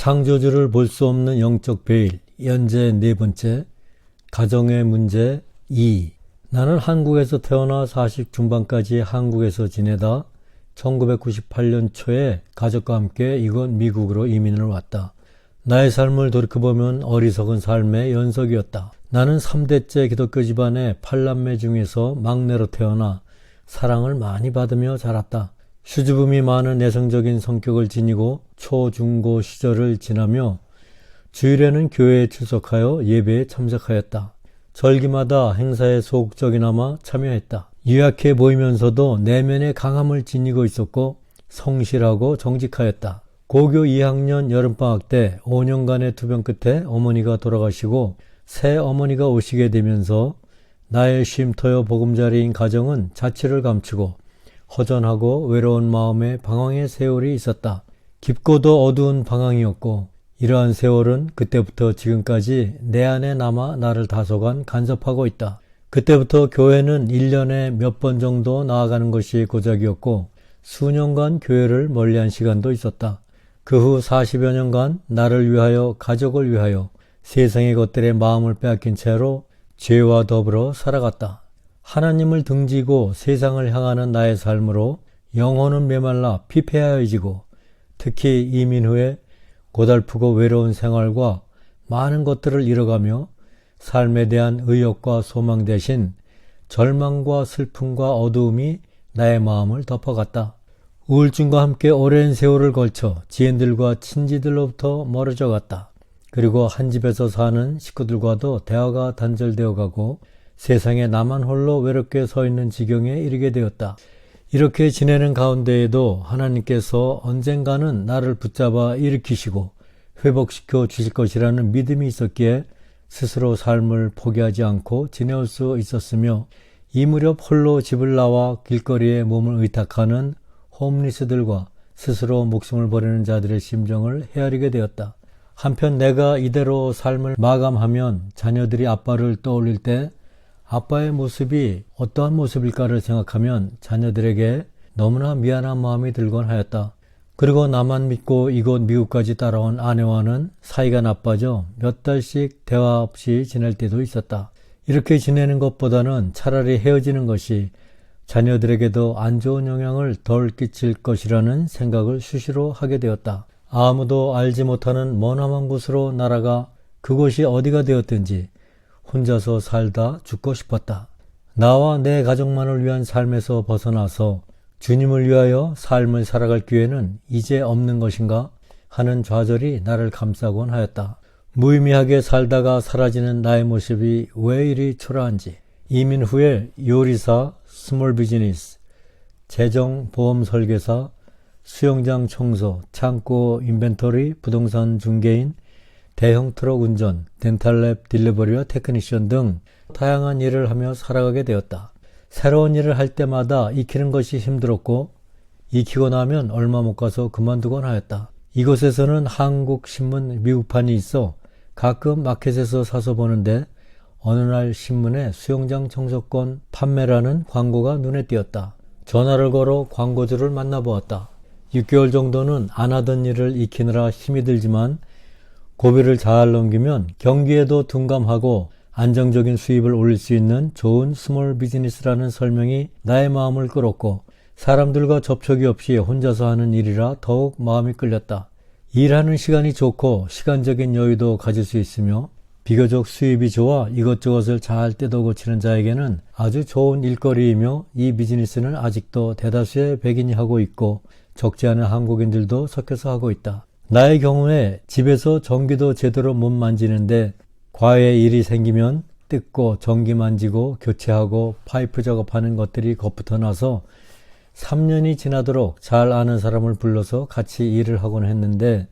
창조주를 볼 수 없는 영적 베일, 연재 네 번째, 가정의 문제 2. 나는 한국에서 태어나 40 중반까지 한국에서 지내다 1998년 초에 가족과 함께 이곳 미국으로 이민을 왔다. 나의 삶을 돌이켜보면 어리석은 삶의 연속이었다. 나는 3대째 기독교 집안의 8남매 중에서 막내로 태어나 사랑을 많이 받으며 자랐다. 수줍음이 많은 내성적인 성격을 지니고 초, 중, 고 시절을 지나며 주일에는 교회에 출석하여 예배에 참석하였다. 절기마다 행사에 소극적이나마 참여했다. 유약해 보이면서도 내면의 강함을 지니고 있었고 성실하고 정직하였다. 고교 2학년 여름방학 때 5년간의 투병 끝에 어머니가 돌아가시고 새 어머니가 오시게 되면서 나의 쉼터여 보금자리인 가정은 자취를 감추고 허전하고 외로운 마음에 방황의 세월이 있었다. 깊고도 어두운 방황이었고 이러한 세월은 그때부터 지금까지 내 안에 남아 나를 다소간 간섭하고 있다. 그때부터 교회는 1년에 몇 번 정도 나아가는 것이 고작이었고 수년간 교회를 멀리한 시간도 있었다. 그 후 40여 년간 나를 위하여 가족을 위하여 세상의 것들에 마음을 빼앗긴 채로 죄와 더불어 살아갔다. 하나님을 등지고 세상을 향하는 나의 삶으로 영혼은 메말라 피폐하여지고 특히 이민 후에 고달프고 외로운 생활과 많은 것들을 잃어가며 삶에 대한 의욕과 소망 대신 절망과 슬픔과 어두움이 나의 마음을 덮어갔다. 우울증과 함께 오랜 세월을 걸쳐 지인들과 친지들로부터 멀어져 갔다. 그리고 한 집에서 사는 식구들과도 대화가 단절되어 가고 세상에 나만 홀로 외롭게 서 있는 지경에 이르게 되었다. 이렇게 지내는 가운데에도 하나님께서 언젠가는 나를 붙잡아 일으키시고 회복시켜 주실 것이라는 믿음이 있었기에 스스로 삶을 포기하지 않고 지내올 수 있었으며 이 무렵 홀로 집을 나와 길거리에 몸을 의탁하는 홈리스들과 스스로 목숨을 버리는 자들의 심정을 헤아리게 되었다. 한편 내가 이대로 삶을 마감하면 자녀들이 아빠를 떠올릴 때 아빠의 모습이 어떠한 모습일까를 생각하면 자녀들에게 너무나 미안한 마음이 들곤 하였다. 그리고 나만 믿고 이곳 미국까지 따라온 아내와는 사이가 나빠져 몇 달씩 대화 없이 지낼 때도 있었다. 이렇게 지내는 것보다는 차라리 헤어지는 것이 자녀들에게도 안 좋은 영향을 덜 끼칠 것이라는 생각을 수시로 하게 되었다. 아무도 알지 못하는 머나먼 곳으로 날아가 그곳이 어디가 되었든지 혼자서 살다 죽고 싶었다. 나와 내 가족만을 위한 삶에서 벗어나서 주님을 위하여 삶을 살아갈 기회는 이제 없는 것인가 하는 좌절이 나를 감싸곤 하였다. 무의미하게 살다가 사라지는 나의 모습이 왜 이리 초라한지. 이민 후에 요리사, 스몰 비즈니스, 재정, 보험 설계사, 수영장 청소, 창고 인벤토리, 부동산 중개인, 대형 트럭 운전, 덴탈랩 딜리버리와 테크니션 등 다양한 일을 하며 살아가게 되었다. 새로운 일을 할 때마다 익히는 것이 힘들었고 익히고 나면 얼마 못 가서 그만두곤 하였다. 이곳에서는 한국신문 미국판이 있어 가끔 마켓에서 사서 보는데 어느 날 신문에 수영장 청소권 판매라는 광고가 눈에 띄었다. 전화를 걸어 광고주를 만나보았다. 6개월 정도는 안 하던 일을 익히느라 힘이 들지만 고비를 잘 넘기면 경기에도 둔감하고 안정적인 수입을 올릴 수 있는 좋은 스몰 비즈니스라는 설명이 나의 마음을 끌었고 사람들과 접촉이 없이 혼자서 하는 일이라 더욱 마음이 끌렸다. 일하는 시간이 좋고 시간적인 여유도 가질 수 있으며 비교적 수입이 좋아 이것저것을 잘 뜯어 고치는 자에게는 아주 좋은 일거리이며 이 비즈니스는 아직도 대다수의 백인이 하고 있고 적지 않은 한국인들도 섞여서 하고 있다. 나의 경우에 집에서 전기도 제대로 못 만지는데 과외 일이 생기면 뜯고 전기 만지고 교체하고 파이프 작업하는 것들이 겁부터 나서 3년이 지나도록 잘 아는 사람을 불러서 같이 일을 하곤 했는데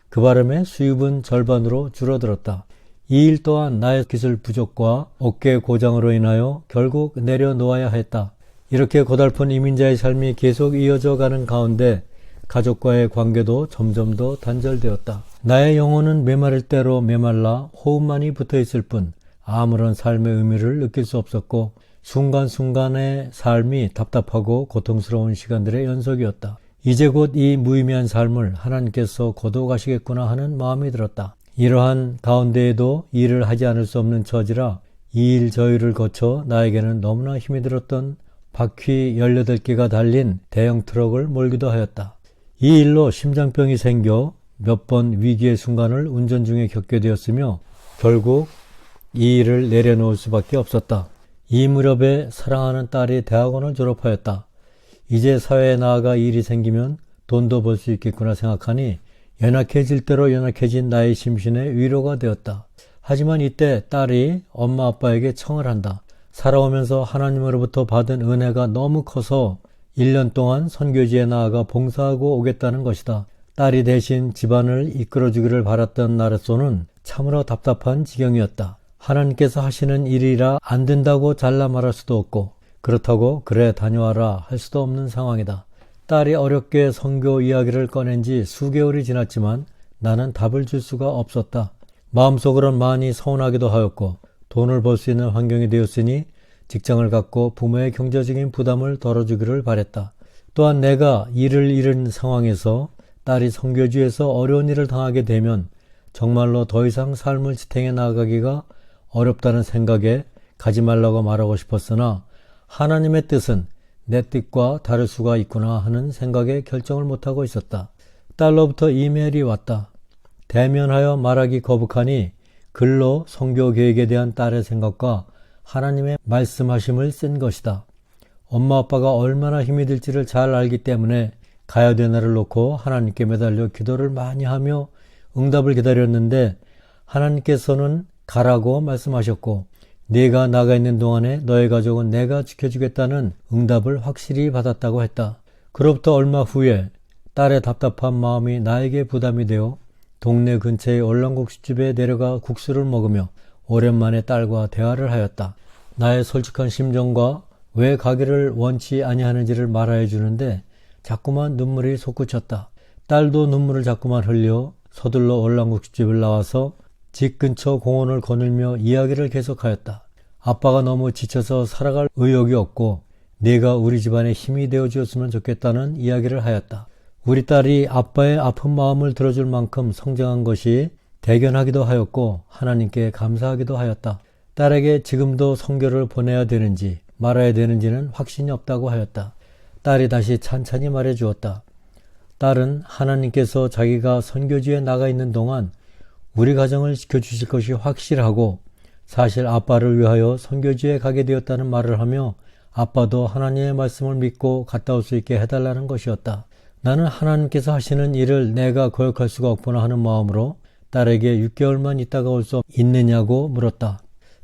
그 바람에 수입은 절반으로 줄어들었다. 이 일 또한 나의 기술 부족과 어깨 고장으로 인하여 결국 내려놓아야 했다. 이렇게 고달픈 이민자의 삶이 계속 이어져 가는 가운데 가족과의 관계도 점점 더 단절되었다. 나의 영혼은 메마를 대로 메말라 호흡만이 붙어있을 뿐 아무런 삶의 의미를 느낄 수 없었고 순간순간의 삶이 답답하고 고통스러운 시간들의 연속이었다. 이제 곧 이 무의미한 삶을 하나님께서 거둬가시겠구나 하는 마음이 들었다. 이러한 가운데에도 일을 하지 않을 수 없는 처지라 이 일 저 일을 거쳐 나에게는 너무나 힘이 들었던 바퀴 18개가 달린 대형 트럭을 몰기도 하였다. 이 일로 심장병이 생겨 몇 번 위기의 순간을 운전 중에 겪게 되었으며 결국 이 일을 내려놓을 수밖에 없었다. 이 무렵에 사랑하는 딸이 대학원을 졸업하였다. 이제 사회에 나아가 일이 생기면 돈도 벌 수 있겠구나 생각하니 연약해질 대로 연약해진 나의 심신에 위로가 되었다. 하지만 이때 딸이 엄마 아빠에게 청을 한다. 살아오면서 하나님으로부터 받은 은혜가 너무 커서 1년 동안 선교지에 나아가 봉사하고 오겠다는 것이다. 딸이 대신 집안을 이끌어주기를 바랐던 나로서는 참으로 답답한 지경이었다. 하나님께서 하시는 일이라 안 된다고 잘라 말할 수도 없고 그렇다고 그래 다녀와라 할 수도 없는 상황이다. 딸이 어렵게 선교 이야기를 꺼낸 지 수개월이 지났지만 나는 답을 줄 수가 없었다. 마음속으론 많이 서운하기도 하였고 돈을 벌 수 있는 환경이 되었으니 직장을 갖고 부모의 경제적인 부담을 덜어주기를 바랬다. 또한 내가 일을 잃은 상황에서 딸이 선교지에서 어려운 일을 당하게 되면 정말로 더 이상 삶을 지탱해 나가기가 어렵다는 생각에 가지 말라고 말하고 싶었으나 하나님의 뜻은 내 뜻과 다를 수가 있구나 하는 생각에 결정을 못하고 있었다. 딸로부터 이메일이 왔다. 대면하여 말하기 거북하니 글로 선교 계획에 대한 딸의 생각과 하나님의 말씀하심을 쓴 것이다. 엄마 아빠가 얼마나 힘이 들지를 잘 알기 때문에 가야 될 날을 놓고 하나님께 매달려 기도를 많이 하며 응답을 기다렸는데 하나님께서는 가라고 말씀하셨고 네가 나가 있는 동안에 너의 가족은 내가 지켜주겠다는 응답을 확실히 받았다고 했다. 그로부터 얼마 후에 딸의 답답한 마음이 나에게 부담이 되어 동네 근처의 얼랑국수집에 내려가 국수를 먹으며 오랜만에 딸과 대화를 하였다. 나의 솔직한 심정과 왜 가기를 원치 아니하는지를 말하여 주는데 자꾸만 눈물이 솟구쳤다. 딸도 눈물을 자꾸만 흘려 서둘러 얼랑국수집을 나와서 집 근처 공원을 거닐며 이야기를 계속하였다. 아빠가 너무 지쳐서 살아갈 의욕이 없고 네가 우리 집안에 힘이 되어 주었으면 좋겠다는 이야기를 하였다. 우리 딸이 아빠의 아픈 마음을 들어줄 만큼 성장한 것이 대견하기도 하였고 하나님께 감사하기도 하였다. 딸에게 지금도 선교를 보내야 되는지 말아야 되는지는 확신이 없다고 하였다. 딸이 다시 찬찬히 말해 주었다. 딸은 하나님께서 자기가 선교지에 나가 있는 동안 우리 가정을 지켜주실 것이 확실하고 사실 아빠를 위하여 선교지에 가게 되었다는 말을 하며 아빠도 하나님의 말씀을 믿고 갔다 올 수 있게 해달라는 것이었다. 나는 하나님께서 하시는 일을 내가 거역할 수가 없구나 하는 마음으로 딸에게 6개월만 있다가 올 수 있느냐고 물었다.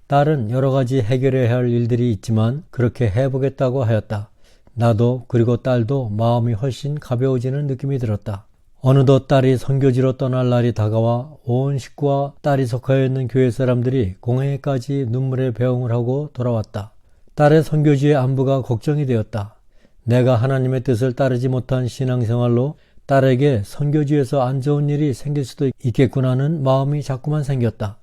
딸은 여러 가지 해결해야 할 일들이 있지만 그렇게 해보겠다고 하였다. 나도 그리고 딸도 마음이 훨씬 가벼워지는 느낌이 들었다. 어느덧 딸이 선교지로 떠날 날이 다가와 온 식구와 딸이 속하여 있는 교회 사람들이 공회까지 눈물의 배웅을 하고 돌아왔다. 딸의 선교지의 안부가 걱정이 되었다. 내가 하나님의 뜻을 따르지 못한 신앙생활로 딸에게 선교지에서 안 좋은 일이 생길 수도 있겠구나 하는 마음이 자꾸만 생겼다.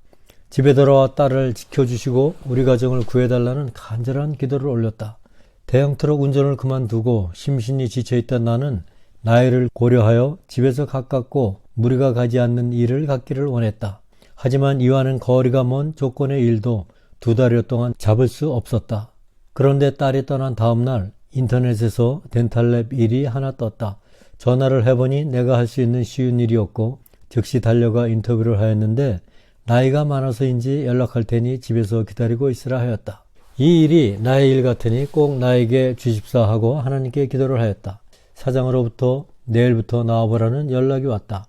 집에 돌아와 딸을 지켜주시고 우리 가정을 구해달라는 간절한 기도를 올렸다. 대형 트럭 운전을 그만두고 심신이 지쳐있던 나는 나이를 고려하여 집에서 가깝고 무리가 가지 않는 일을 갖기를 원했다. 하지만 이와는 거리가 먼 조건의 일도 2달여 동안 잡을 수 없었다. 그런데 딸이 떠난 다음 날 인터넷에서 덴탈랩 일이 하나 떴다. 전화를 해보니 내가 할 수 있는 쉬운 일이었고 즉시 달려가 인터뷰를 하였는데 나이가 많아서인지 연락할 테니 집에서 기다리고 있으라 하였다. 이 일이 나의 일 같으니 꼭 나에게 주십사 하고 하나님께 기도를 하였다. 사장으로부터 내일부터 나와보라는 연락이 왔다.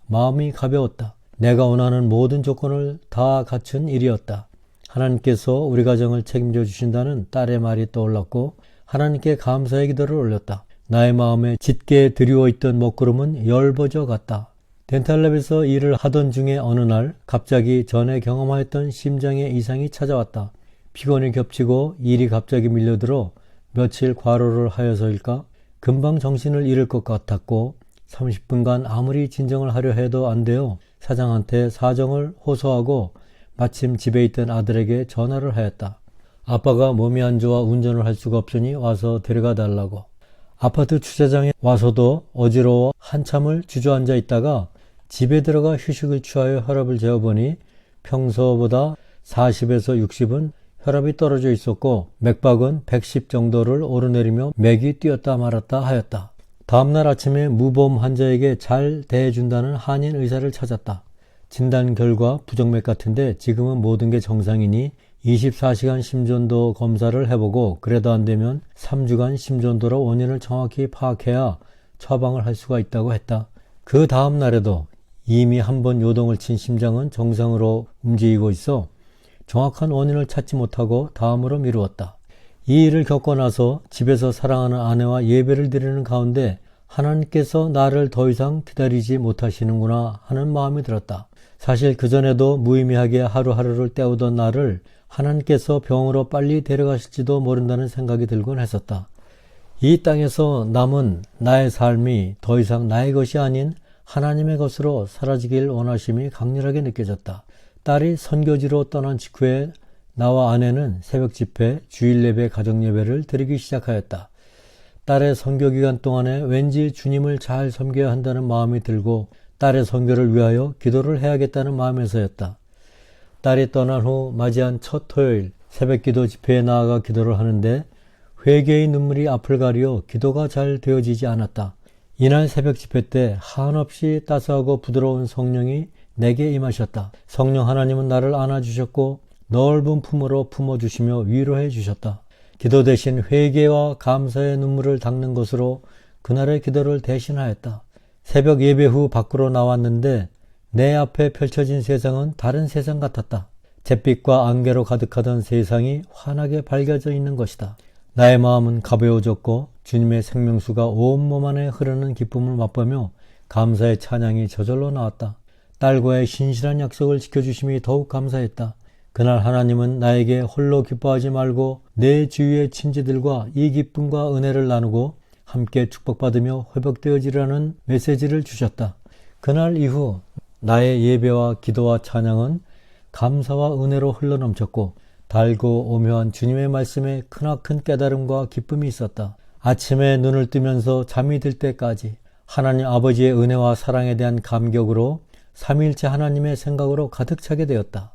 마음이 가벼웠다. 내가 원하는 모든 조건을 다 갖춘 일이었다. 하나님께서 우리 가정을 책임져 주신다는 딸의 말이 떠올랐고 하나님께 감사의 기도를 올렸다. 나의 마음에 짙게 드리워 있던 먹구름은 열버져 갔다. 덴탈랩에서 일을 하던 중에 어느 날 갑자기 전에 경험하였던 심장의 이상이 찾아왔다. 피곤이 겹치고 일이 갑자기 밀려들어 며칠 과로를 하여서일까 금방 정신을 잃을 것 같았고 30분간 아무리 진정을 하려 해도 안 되어 사장한테 사정을 호소하고 마침 집에 있던 아들에게 전화를 하였다. 아빠가 몸이 안 좋아 운전을 할 수가 없으니 와서 데려가 달라고. 아파트 주차장에 와서도 어지러워 한참을 주저앉아 있다가 집에 들어가 휴식을 취하여 혈압을 재어보니 평소보다 40에서 60은 혈압이 떨어져 있었고 맥박은 110 정도를 오르내리며 맥이 뛰었다 말았다 하였다. 다음날 아침에 무보험 환자에게 잘 대해준다는 한인 의사를 찾았다. 진단 결과 부정맥 같은데 지금은 모든 게 정상이니 24시간 심전도 검사를 해보고 그래도 안 되면 3주간 심전도로 원인을 정확히 파악해야 처방을 할 수가 있다고 했다. 그 다음 날에도 이미 한 번 요동을 친 심장은 정상으로 움직이고 있어 정확한 원인을 찾지 못하고 다음으로 미루었다. 이 일을 겪고 나서 집에서 사랑하는 아내와 예배를 드리는 가운데 하나님께서 나를 더 이상 기다리지 못하시는구나 하는 마음이 들었다. 사실 그전에도 무의미하게 하루하루를 때우던 나를 하나님께서 병으로 빨리 데려가실지도 모른다는 생각이 들곤 했었다. 이 땅에서 남은 나의 삶이 더 이상 나의 것이 아닌 하나님의 것으로 사라지길 원하심이 강렬하게 느껴졌다. 딸이 선교지로 떠난 직후에 나와 아내는 새벽 집회, 주일 예배, 가정 예배를 드리기 시작하였다. 딸의 선교 기간 동안에 왠지 주님을 잘 섬겨야 한다는 마음이 들고 딸의 선교를 위하여 기도를 해야겠다는 마음에서였다. 딸이 떠난 후 맞이한 첫 토요일 새벽 기도 집회에 나아가 기도를 하는데 회개의 눈물이 앞을 가리어 기도가 잘 되어지지 않았다. 이날 새벽 집회 때 한없이 따스하고 부드러운 성령이 내게 임하셨다. 성령 하나님은 나를 안아주셨고 넓은 품으로 품어주시며 위로해 주셨다. 기도 대신 회개와 감사의 눈물을 닦는 것으로 그날의 기도를 대신하였다. 새벽 예배 후 밖으로 나왔는데 내 앞에 펼쳐진 세상은 다른 세상 같았다. 잿빛과 안개로 가득하던 세상이 환하게 밝아져 있는 것이다. 나의 마음은 가벼워졌고 주님의 생명수가 온몸 안에 흐르는 기쁨을 맛보며 감사의 찬양이 저절로 나왔다. 딸과의 신실한 약속을 지켜주심이 더욱 감사했다. 그날 하나님은 나에게 홀로 기뻐하지 말고 내 주위의 친지들과 이 기쁨과 은혜를 나누고 함께 축복받으며 회복되어지라는 메시지를 주셨다. 그날 이후 나의 예배와 기도와 찬양은 감사와 은혜로 흘러넘쳤고 달고 오묘한 주님의 말씀에 크나큰 깨달음과 기쁨이 있었다. 아침에 눈을 뜨면서 잠이 들 때까지 하나님 아버지의 은혜와 사랑에 대한 감격으로 삼위일체 하나님의 생각으로 가득 차게 되었다.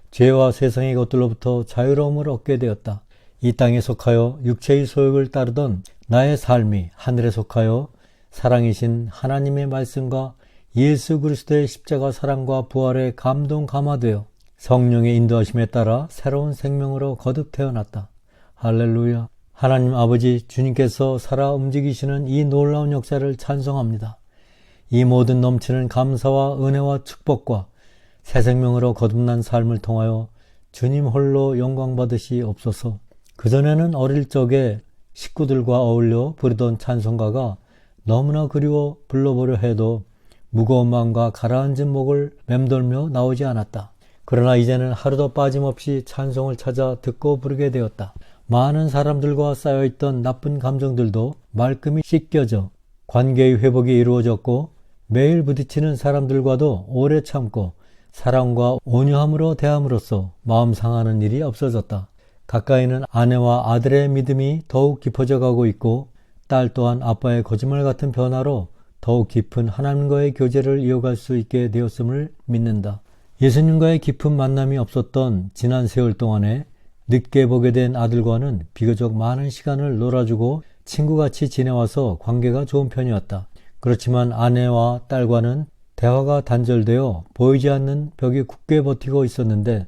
죄와 세상의 것들로부터 자유로움을 얻게 되었다. 이 땅에 속하여 육체의 소욕을 따르던 나의 삶이 하늘에 속하여 사랑이신 하나님의 말씀과 예수 그리스도의 십자가 사랑과 부활에 감동 감화되어 성령의 인도하심에 따라 새로운 생명으로 거듭 태어났다. 할렐루야. 하나님 아버지 주님께서 살아 움직이시는 이 놀라운 역사를 찬송합니다. 이 모든 넘치는 감사와 은혜와 축복과 새 생명으로 거듭난 삶을 통하여 주님 홀로 영광 받으시옵소서. 그전에는 어릴 적에 식구들과 어울려 부르던 찬송가가 너무나 그리워 불러보려 해도 무거운 마음과 가라앉은 목을 맴돌며 나오지 않았다. 그러나 이제는 하루도 빠짐없이 찬송을 찾아 듣고 부르게 되었다. 많은 사람들과 쌓여있던 나쁜 감정들도 말끔히 씻겨져 관계의 회복이 이루어졌고 매일 부딪히는 사람들과도 오래 참고 사랑과 온유함으로 대함으로써 마음 상하는 일이 없어졌다. 가까이는 아내와 아들의 믿음이 더욱 깊어져 가고 있고 딸 또한 아빠의 거짓말 같은 변화로 더욱 깊은 하나님과의 교제를 이어갈 수 있게 되었음을 믿는다. 예수님과의 깊은 만남이 없었던 지난 세월 동안에 늦게 보게 된 아들과는 비교적 많은 시간을 놀아주고 친구같이 지내와서 관계가 좋은 편이었다. 그렇지만 아내와 딸과는 대화가 단절되어 보이지 않는 벽이 굳게 버티고 있었는데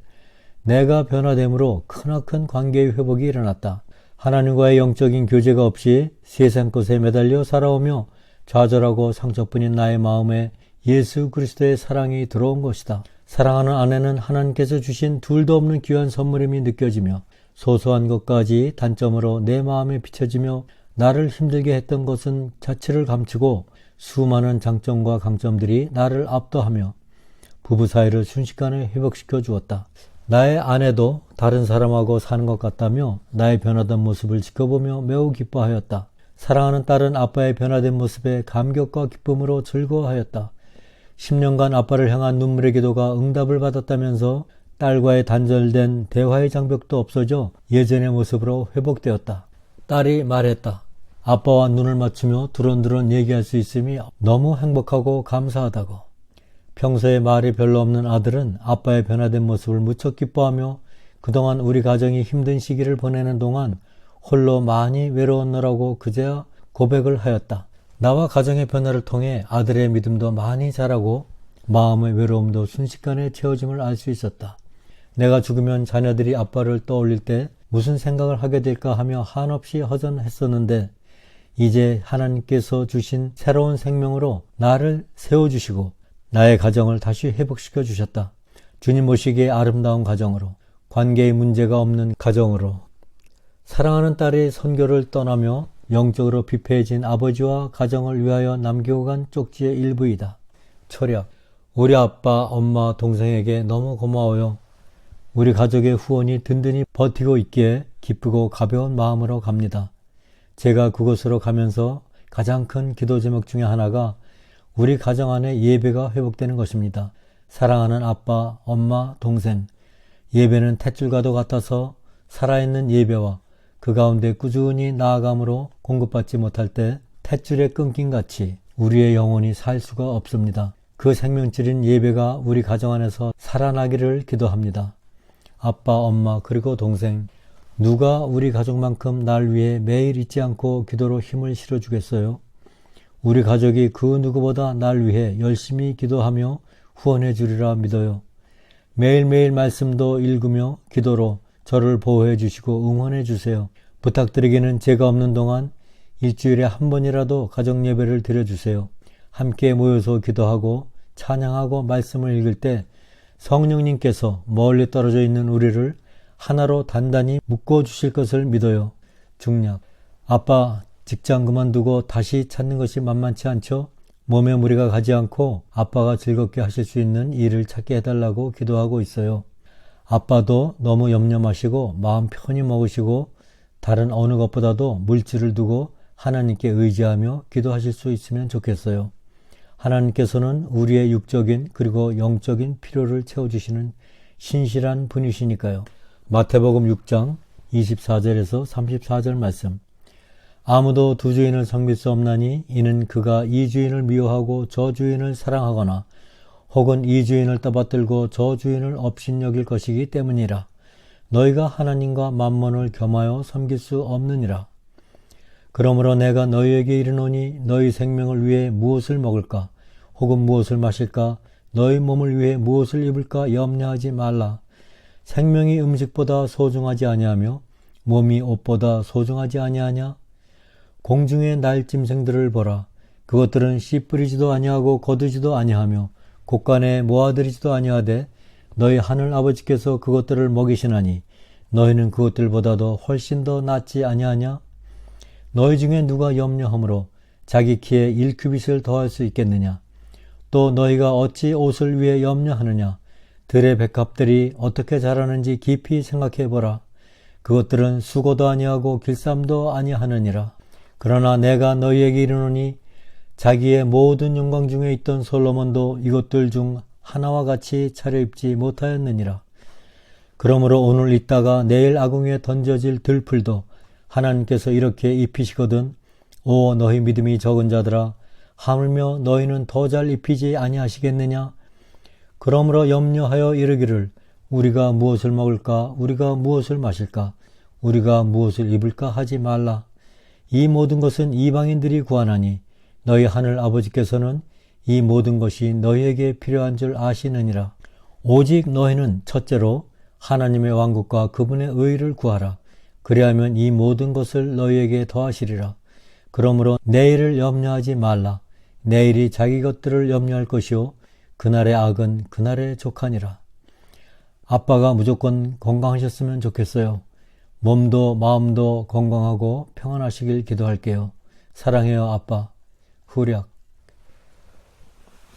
내가 변화됨으로 크나큰 관계의 회복이 일어났다. 하나님과의 영적인 교제가 없이 세상 것에 매달려 살아오며 좌절하고 상처뿐인 나의 마음에 예수 그리스도의 사랑이 들어온 것이다. 사랑하는 아내는 하나님께서 주신 둘도 없는 귀한 선물임이 느껴지며 소소한 것까지 단점으로 내 마음에 비춰지며 나를 힘들게 했던 것은 자취를 감추고 수많은 장점과 강점들이 나를 압도하며 부부 사이를 순식간에 회복시켜 주었다. 나의 아내도 다른 사람하고 사는 것 같다며 나의 변화된 모습을 지켜보며 매우 기뻐하였다. 사랑하는 딸은 아빠의 변화된 모습에 감격과 기쁨으로 즐거워하였다. 10년간 아빠를 향한 눈물의 기도가 응답을 받았다면서 딸과의 단절된 대화의 장벽도 없어져 예전의 모습으로 회복되었다. 딸이 말했다. 아빠와 눈을 맞추며 두런두런 얘기할 수 있음이 너무 행복하고 감사하다고. 평소에 말이 별로 없는 아들은 아빠의 변화된 모습을 무척 기뻐하며 그동안 우리 가정이 힘든 시기를 보내는 동안 홀로 많이 외로웠노라고 그제야 고백을 하였다. 나와 가정의 변화를 통해 아들의 믿음도 많이 자라고 마음의 외로움도 순식간에 채워짐을 알 수 있었다. 내가 죽으면 자녀들이 아빠를 떠올릴 때 무슨 생각을 하게 될까 하며 한없이 허전했었는데 이제 하나님께서 주신 새로운 생명으로 나를 세워주시고 나의 가정을 다시 회복시켜 주셨다. 주님 모시기에 아름다운 가정으로, 관계의 문제가 없는 가정으로, 사랑하는 딸이 선교를 떠나며 영적으로 피폐해진 아버지와 가정을 위하여 남기고 간 쪽지의 일부이다. 초력. 우리 아빠, 엄마, 동생에게 너무 고마워요. 우리 가족의 후원이 든든히 버티고 있기에 기쁘고 가벼운 마음으로 갑니다. 제가 그곳으로 가면서 가장 큰 기도 제목 중에 하나가 우리 가정 안에 예배가 회복되는 것입니다. 사랑하는 아빠, 엄마, 동생. 예배는 탯줄과도 같아서 살아있는 예배와 그 가운데 꾸준히 나아감으로 공급받지 못할 때 탯줄에 끊긴 같이 우리의 영혼이 살 수가 없습니다. 그 생명줄인 예배가 우리 가정 안에서 살아나기를 기도합니다. 아빠, 엄마, 그리고 동생. 누가 우리 가족만큼 날 위해 매일 잊지 않고 기도로 힘을 실어주겠어요? 우리 가족이 그 누구보다 날 위해 열심히 기도하며 후원해 주리라 믿어요. 매일매일 말씀도 읽으며 기도로 저를 보호해 주시고 응원해 주세요. 부탁드리기는 제가 없는 동안 일주일에 한 번이라도 가정 예배를 드려주세요. 함께 모여서 기도하고 찬양하고 말씀을 읽을 때 성령님께서 멀리 떨어져 있는 우리를 하나로 단단히 묶어주실 것을 믿어요. 중략. 아빠, 직장 그만두고 다시 찾는 것이 만만치 않죠? 몸에 무리가 가지 않고 아빠가 즐겁게 하실 수 있는 일을 찾게 해달라고 기도하고 있어요. 아빠도 너무 염려 마시고 마음 편히 먹으시고 다른 어느 것보다도 물질을 두고 하나님께 의지하며 기도하실 수 있으면 좋겠어요. 하나님께서는 우리의 육적인 그리고 영적인 필요를 채워주시는 신실한 분이시니까요. 마태복음 6장 24절에서 34절 말씀. 아무도 두 주인을 섬길 수 없나니 이는 그가 이 주인을 미워하고 저 주인을 사랑하거나 혹은 이 주인을 떠받들고 저 주인을 업신여길 것이기 때문이라. 너희가 하나님과 만몬을 겸하여 섬길 수 없느니라. 그러므로 내가 너희에게 이르노니 너희 생명을 위해 무엇을 먹을까 혹은 무엇을 마실까 너희 몸을 위해 무엇을 입을까 염려하지 말라. 생명이 음식보다 소중하지 아니하며 몸이 옷보다 소중하지 아니하냐. 공중의 날짐승들을 보라. 그것들은 씨 뿌리지도 아니하고 거두지도 아니하며 곳간에 모아들이지도 아니하되 너희 하늘 아버지께서 그것들을 먹이시나니 너희는 그것들보다도 훨씬 더 낫지 아니하냐. 너희 중에 누가 염려함으로 자기 키에 1규빗을 더할 수 있겠느냐. 또 너희가 어찌 옷을 위해 염려하느냐. 들의 백합들이 어떻게 자라는지 깊이 생각해보라. 그것들은 수고도 아니하고 길쌈도 아니하느니라. 그러나 내가 너희에게 이르노니 자기의 모든 영광 중에 있던 솔로몬도 이것들 중 하나와 같이 차려입지 못하였느니라. 그러므로 오늘 있다가 내일 아궁이에 던져질 들풀도 하나님께서 이렇게 입히시거든. 오 너희 믿음이 적은 자들아, 하물며 너희는 더 잘 입히지 아니하시겠느냐. 그러므로 염려하여 이르기를 우리가 무엇을 먹을까, 우리가 무엇을 마실까, 우리가 무엇을 입을까 하지 말라. 이 모든 것은 이방인들이 구하나니 너희 하늘 아버지께서는 이 모든 것이 너희에게 필요한 줄 아시느니라. 오직 너희는 첫째로 하나님의 왕국과 그분의 의를 구하라. 그리하면 이 모든 것을 너희에게 더하시리라. 그러므로 내일을 염려하지 말라. 내일이 자기 것들을 염려할 것이요 그날의 악은 그날의 족하니라. 아빠가 무조건 건강하셨으면 좋겠어요. 몸도 마음도 건강하고 평안하시길 기도할게요. 사랑해요 아빠. 후략.